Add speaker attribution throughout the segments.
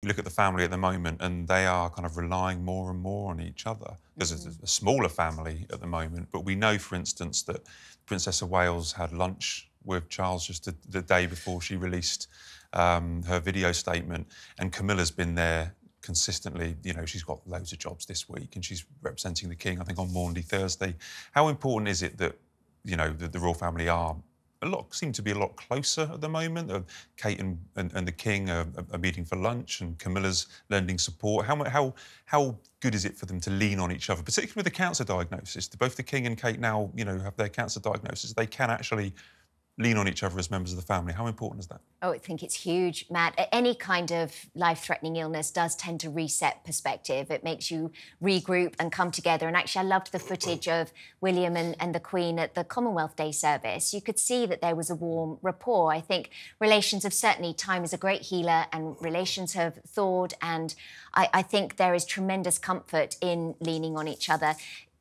Speaker 1: You look at the family at the moment and they are kind of relying more and more on each other. There's a smaller family at the moment, but we know, for instance, that Princess of Wales had lunch with Charles just the day before she released her video statement, and Camilla's been there consistently. You know, she's got loads of jobs this week and she's representing the King, I think, on Maundy Thursday. How important is it that, you know, the royal family seem to be a lot closer at the moment? Kate and the King are meeting for lunch, and Camilla's lending support. How good is it for them to lean on each other, particularly with the cancer diagnosis? Both the King and Kate now, you know, have their cancer diagnosis. They can actually lean on each other as members of the family. How important is that?
Speaker 2: Oh, I think it's huge, Matt. Any kind of life-threatening illness does tend to reset perspective. It makes you regroup and come together. And actually, I loved the footage of William and the Queen at the Commonwealth Day service. You could see that there was a warm rapport. I think relations have certainly, time is a great healer, and relations have thawed. And I think there is tremendous comfort in leaning on each other.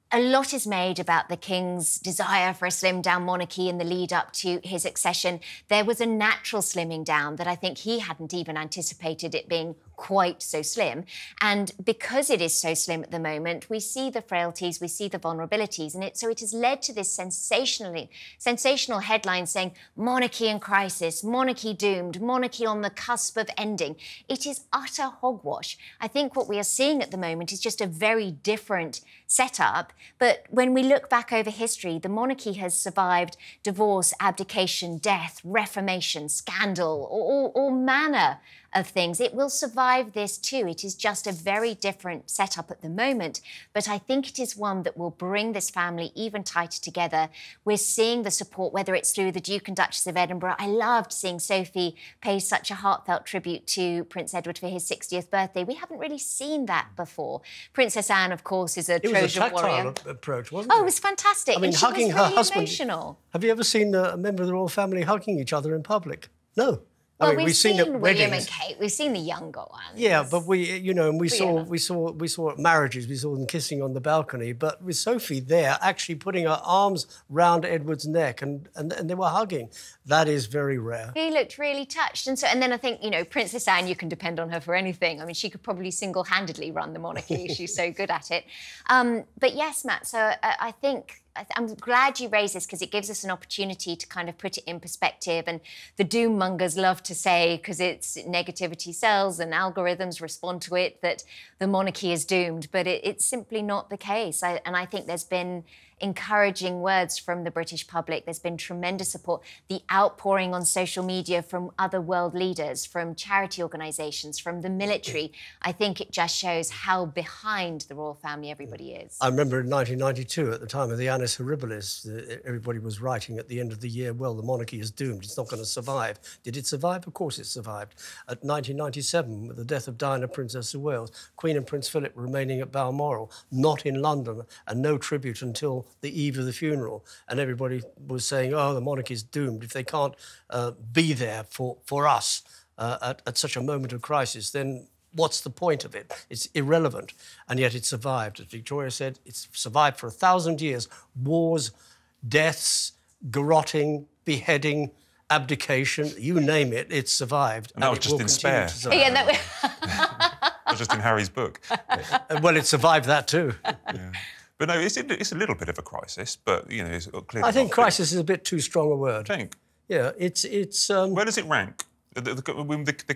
Speaker 2: A lot is made about the King's desire for a slimmed-down monarchy in the lead-up to his accession. There was a natural slimming down that I think he hadn't even anticipated it being quite so slim. And because it is so slim at the moment, we see the frailties, we see the vulnerabilities, and so it has led to this sensational headline saying, monarchy in crisis, monarchy doomed, monarchy on the cusp of ending. It is utter hogwash. I think what we are seeing at the moment is just a very different setup. But when we look back over history, the monarchy has survived divorce, abdication, death, reformation, scandal, all manner of things. It will survive this too. It is just a very different setup at the moment, but I think it is one that will bring this family even tighter together. We're seeing the support, whether it's through the Duke and Duchess of Edinburgh. I loved seeing Sophie pay such a heartfelt tribute to Prince Edward for his 60th birthday. We haven't really seen that before. Princess Anne, of course, is a Trojan warrior.
Speaker 3: It was a tactile approach, wasn't it?
Speaker 2: Oh, it was fantastic.
Speaker 3: I mean,
Speaker 2: and
Speaker 3: hugging
Speaker 2: she was
Speaker 3: her
Speaker 2: really
Speaker 3: husband.
Speaker 2: emotional.
Speaker 3: Have you ever seen a member of the royal family hugging each other in public? No.
Speaker 2: Well,
Speaker 3: I mean,
Speaker 2: we've seen
Speaker 3: it at
Speaker 2: William
Speaker 3: weddings.
Speaker 2: and Kate. We've seen the younger ones.
Speaker 3: Yeah, but we saw at marriages, we saw them kissing on the balcony. But with Sophie there, actually putting her arms round Edward's neck and they were hugging. That is very rare.
Speaker 2: He looked really touched, and then I think, you know, Princess Anne, you can depend on her for anything. I mean, she could probably single-handedly run the monarchy. She's so good at it. But yes, Matt. So I think. I'm glad you raised this because it gives us an opportunity to kind of put it in perspective. And the doom mongers love to say, because it's negativity sells and algorithms respond to it, that the monarchy is doomed. But it's simply not the case. And I think there's been encouraging words from the British public. There's been tremendous support. The outpouring on social media from other world leaders, from charity organisations, from the military. I think it just shows how behind the royal family everybody is.
Speaker 3: I remember in 1992, at the time of the Annus Horribilis, everybody was writing at the end of the year, well, the monarchy is doomed, it's not going to survive. Did it survive? Of course it survived. At 1997, with the death of Diana, Princess of Wales, Queen and Prince Philip remaining at Balmoral, not in London, and no tribute until the eve of the funeral. And everybody was saying, oh, the monarchy is doomed. If they can't be there for us at such a moment of crisis, then what's the point of it? It's irrelevant. And yet it survived. As Victoria said, it's survived for 1,000 years. Wars, deaths, garrotting, beheading, abdication, you name it, it's survived.
Speaker 1: And that was just in Spare.
Speaker 2: Yeah,
Speaker 1: That was just in Harry's book.
Speaker 3: Well, it survived that too.
Speaker 1: Yeah. But no, it's a little bit of a crisis, but, you know, it's clearly...
Speaker 3: I think crisis is a bit too strong a word.
Speaker 1: I think.
Speaker 3: Yeah, it's...
Speaker 1: Where does it rank? The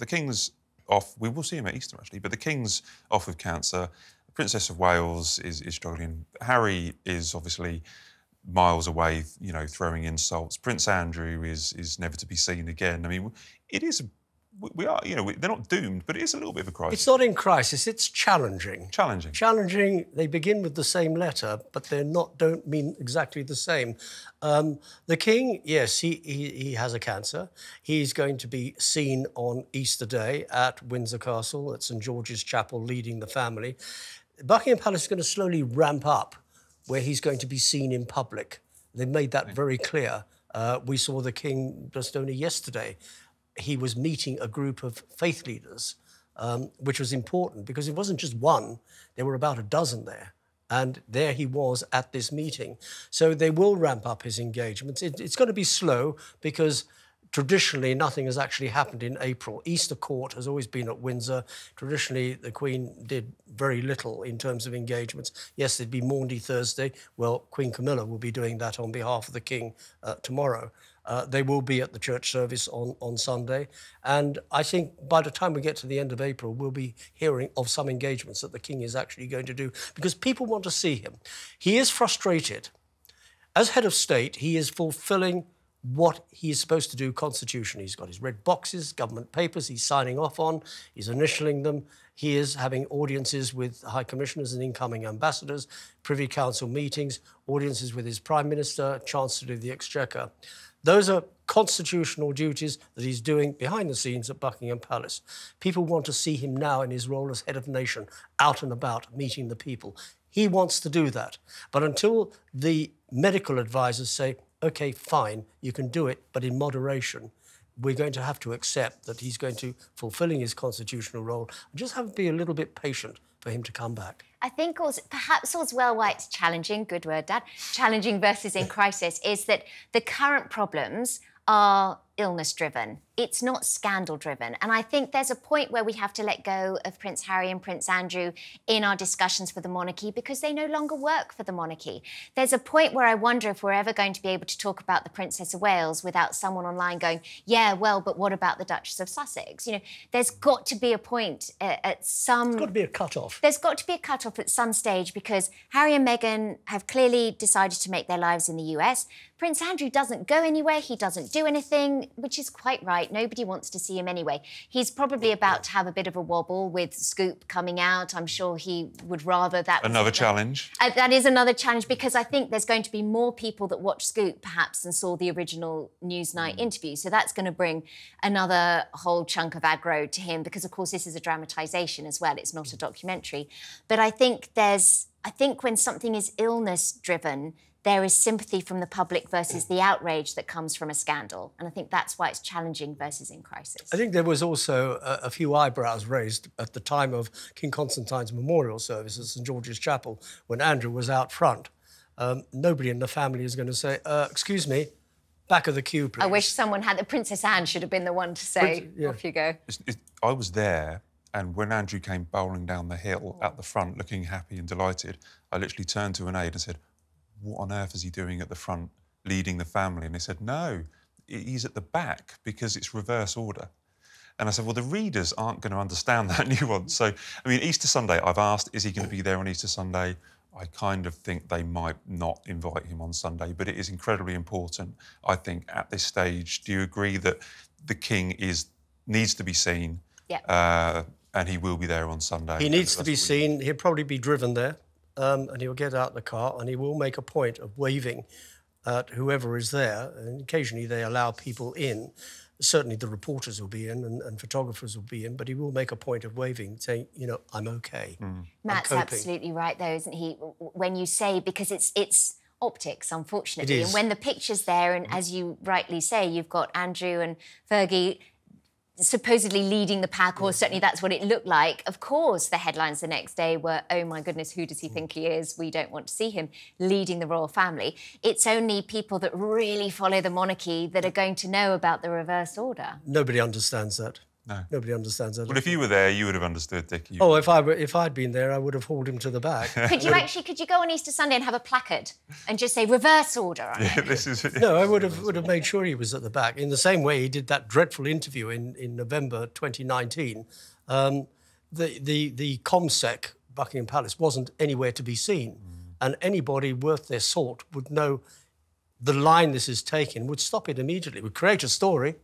Speaker 1: King's off... We will see him at Easter, actually, but the King's off with cancer. The Princess of Wales is struggling. Harry is obviously miles away, you know, throwing insults. Prince Andrew is never to be seen again. I mean, it is... We are, you know, they're not doomed, but it is a little bit of a crisis.
Speaker 3: It's not in crisis, it's challenging.
Speaker 1: Challenging.
Speaker 3: Challenging, they begin with the same letter, but don't mean exactly the same. The King, yes, he has a cancer. He's going to be seen on Easter Day at Windsor Castle, at St George's Chapel, leading the family. Buckingham Palace is going to slowly ramp up where he's going to be seen in public. They've made that very clear. We saw the King just only yesterday. He was meeting a group of faith leaders, which was important because it wasn't just one, there were about a dozen there. And there he was at this meeting. So they will ramp up his engagements. It's going to be slow because Traditionally, nothing has actually happened in April. Easter Court has always been at Windsor. Traditionally, the Queen did very little in terms of engagements. Yes, there'd be Maundy Thursday. Well, Queen Camilla will be doing that on behalf of the King tomorrow. They will be at the church service on Sunday. And I think by the time we get to the end of April, we'll be hearing of some engagements that the King is actually going to do, because people want to see him. He is frustrated. As head of state, he is fulfilling what he is supposed to do constitutionally. He's got his red boxes, government papers he's signing off on, he's initialing them. He is having audiences with high commissioners and incoming ambassadors, Privy Council meetings, audiences with his Prime Minister, Chancellor of the Exchequer. Those are constitutional duties that he's doing behind the scenes at Buckingham Palace. People want to see him now in his role as head of nation, out and about, meeting the people. He wants to do that. But until the medical advisors say, OK, fine, you can do it, but in moderation, we're going to have to accept that he's going to fulfilling his constitutional role and just have to be a little bit patient for him to come back.
Speaker 2: I think also, perhaps as well why it's challenging, good word, Dad, challenging versus in crisis, is that the current problems are illness-driven. It's not scandal-driven. And I think there's a point where we have to let go of Prince Harry and Prince Andrew in our discussions for the monarchy because they no longer work for the monarchy. There's a point where I wonder if we're ever going to be able to talk about the Princess of Wales without someone online going, yeah, well, but what about the Duchess of Sussex? You know, there's got to be a point at some...
Speaker 3: There's got to be a cut-off.
Speaker 2: There's got to be a cut-off at some stage because Harry and Meghan have clearly decided to make their lives in the US. Prince Andrew doesn't go anywhere. He doesn't do anything, which is quite right. Nobody wants to see him anyway. He's probably about to have a bit of a wobble with Scoop coming out. I'm sure he would rather that...
Speaker 1: Another challenge.
Speaker 2: That is another challenge because I think there's going to be more people that watch Scoop, perhaps, than saw the original Newsnight interview. So that's going to bring another whole chunk of aggro to him because, of course, this is a dramatisation as well. It's not a documentary. But I think when something is illness-driven, there is sympathy from the public versus the outrage that comes from a scandal. And I think that's why it's challenging versus in crisis.
Speaker 3: I think there was also a few eyebrows raised at the time of King Constantine's memorial service at St George's Chapel when Andrew was out front. Nobody in the family is going to say, excuse me, back of the queue, please.
Speaker 2: I wish someone had... The Princess Anne should have been the one to say, off you go.
Speaker 1: I was there, and when Andrew came bowling down the hill at the front, looking happy and delighted, I literally turned to an aide and said, what on earth is he doing at the front, leading the family? And they said, no, he's at the back because it's reverse order. And I said, well, the readers aren't going to understand that nuance. So, I mean, Easter Sunday, I've asked, is he going to be there on Easter Sunday? I kind of think they might not invite him on Sunday, but it is incredibly important, I think, at this stage. Do you agree that the King needs to be seen?
Speaker 2: Yeah.
Speaker 1: And he will be there on Sunday?
Speaker 3: He needs to be seen. He'll probably be driven there. And he'll get out the car and he will make a point of waving at whoever is there. And occasionally they allow people in. Certainly the reporters will be in and photographers will be in, but he will make a point of waving, saying, you know, I'm OK.
Speaker 2: Matt's absolutely right, though, isn't he? When you say, because it's optics, unfortunately. And when the picture's there, and as you rightly say, you've got Andrew and Fergie supposedly leading the pack, or certainly that's what it looked like. Of course, the headlines the next day were, oh, my goodness, who does he think he is? We don't want to see him leading the royal family. It's only people that really follow the monarchy that are going to know about the reverse order.
Speaker 3: Nobody understands that.
Speaker 1: No.
Speaker 3: Nobody understands that.
Speaker 1: Well, if you were there, you would have understood, Dickie.
Speaker 3: Oh, if I'd been there, I would have hauled him to the back.
Speaker 2: Could you go on Easter Sunday and have a placard and just say reverse order on it?
Speaker 1: Yeah, this is...
Speaker 3: No, I would have made sure he was at the back. In the same way he did that dreadful interview in November 2019. The ComSec, Buckingham Palace, wasn't anywhere to be seen. And anybody worth their salt would know the line this is taking, would stop it immediately, would create a story,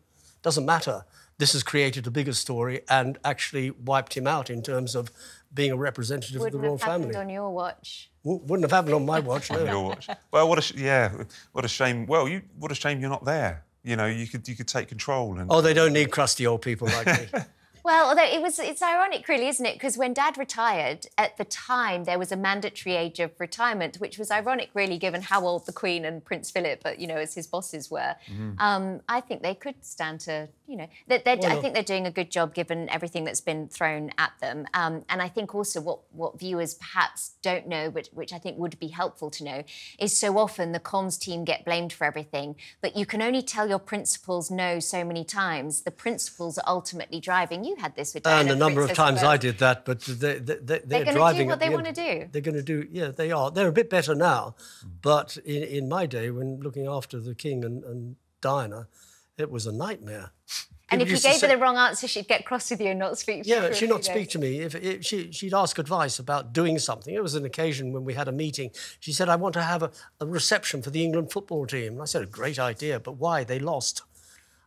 Speaker 3: doesn't matter. This has created a bigger story and actually wiped him out in terms of being a representative of the royal family.
Speaker 2: Wouldn't have happened on your watch.
Speaker 3: Wouldn't have happened on my watch, no.
Speaker 1: On your watch. Well, what a shame. Well, what a shame you're not there. You know, you could take control. And...
Speaker 3: Oh, they don't need crusty old people like me.
Speaker 2: Well, although it's ironic, really, isn't it? Because when Dad retired, at the time, there was a mandatory age of retirement, which was ironic, really, given how old the Queen and Prince Philip, you know, as his bosses were. I think they could stand to, you know, I think they're doing a good job given everything that's been thrown at them. And I think also what viewers perhaps don't know, which I think would be helpful to know, is so often the comms team get blamed for everything, but you can only tell your principals no so many times. The principals are ultimately driving. You had this with Diana.
Speaker 3: And a number of times I did that, but they're driving.
Speaker 2: They're going to do what they want to do.
Speaker 3: They're going to do, yeah, they are. They're a bit better now, but in my day, when looking after the King and Diana, it was a nightmare.
Speaker 2: And if you gave her the wrong answer, she'd get cross with you and not speak to you.
Speaker 3: Yeah, she'd not speak to me. If she'd ask advice about doing something. It was an occasion when we had a meeting. She said, I want to have a reception for the England football team. And I said, a great idea, but why? They lost.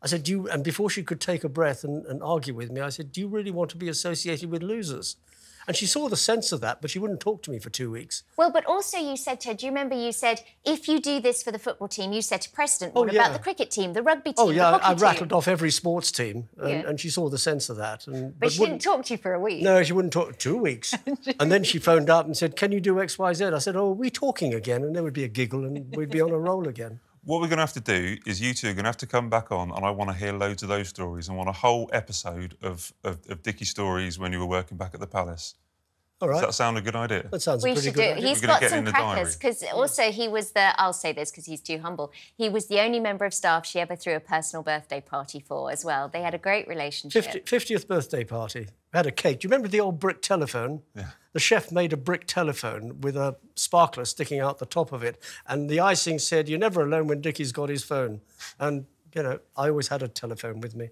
Speaker 3: I said, and before she could take a breath and argue with me, I said, do you really want to be associated with losers? And she saw the sense of that, but she wouldn't talk to me for 2 weeks.
Speaker 2: Well, but also you said to her, do you remember you said, if you do this for the football team, you said to President, what about the cricket team, the rugby team,
Speaker 3: Oh, yeah,
Speaker 2: the hockey
Speaker 3: I
Speaker 2: team?
Speaker 3: rattled off every sports team, and she saw the sense of that.
Speaker 2: But she didn't talk to you for a week.
Speaker 3: No, she wouldn't talk 2 weeks. And then she phoned up and said, can you do X, Y, Z? I said, oh, are we talking again? And there would be a giggle and we'd be on a roll again.
Speaker 1: What we're going to have to do is you two are going to have to come back on, and I want to hear loads of those stories. I want a whole episode of Dickie stories when you were working back at the Palace.
Speaker 3: All right.
Speaker 1: Does that sound a good idea?
Speaker 3: That sounds a pretty good idea.
Speaker 2: He's got some crackers, because also he was I'll say this because he's too humble, he was the only member of staff she ever threw a personal birthday party for as well. They had a great relationship.
Speaker 3: 50th birthday party. We had a cake. Do you remember the old brick telephone? Yeah. The chef made a brick telephone with a sparkler sticking out the top of it, and the icing said, you're never alone when Dickie's got his phone. And, you know, I always had a telephone with me.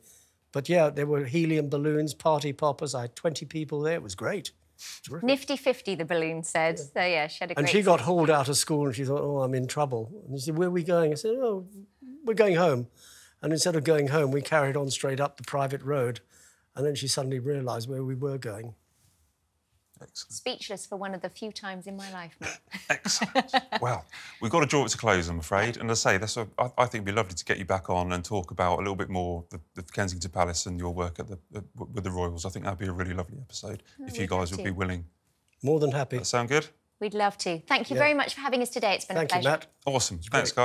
Speaker 3: But, yeah, there were helium balloons, party poppers. I had 20 people there. It was great. Terrific.
Speaker 2: Nifty 50, the balloon said. Yeah. So, yeah, she had a great...
Speaker 3: And she got hauled out of school and she thought, oh, I'm in trouble. And she said, where are we going? I said, oh, we're going home. And instead of going home, we carried on straight up the private road. And then she suddenly realised where we were going.
Speaker 1: Excellent.
Speaker 2: Speechless for one of the few times in my life, Matt.
Speaker 1: Excellent. Well, we've got to draw it to close, I'm afraid. And as I say, I think it'd be lovely to get you back on and talk about a little bit more the Kensington Palace and your work at with the Royals. I think that'd be a really lovely episode if you guys would be willing.
Speaker 3: More than happy.
Speaker 1: That sound good?
Speaker 2: We'd love to. Thank you very much for having us today. It's been a pleasure.
Speaker 3: Thank you, Matt.
Speaker 1: Awesome. Thanks, guys.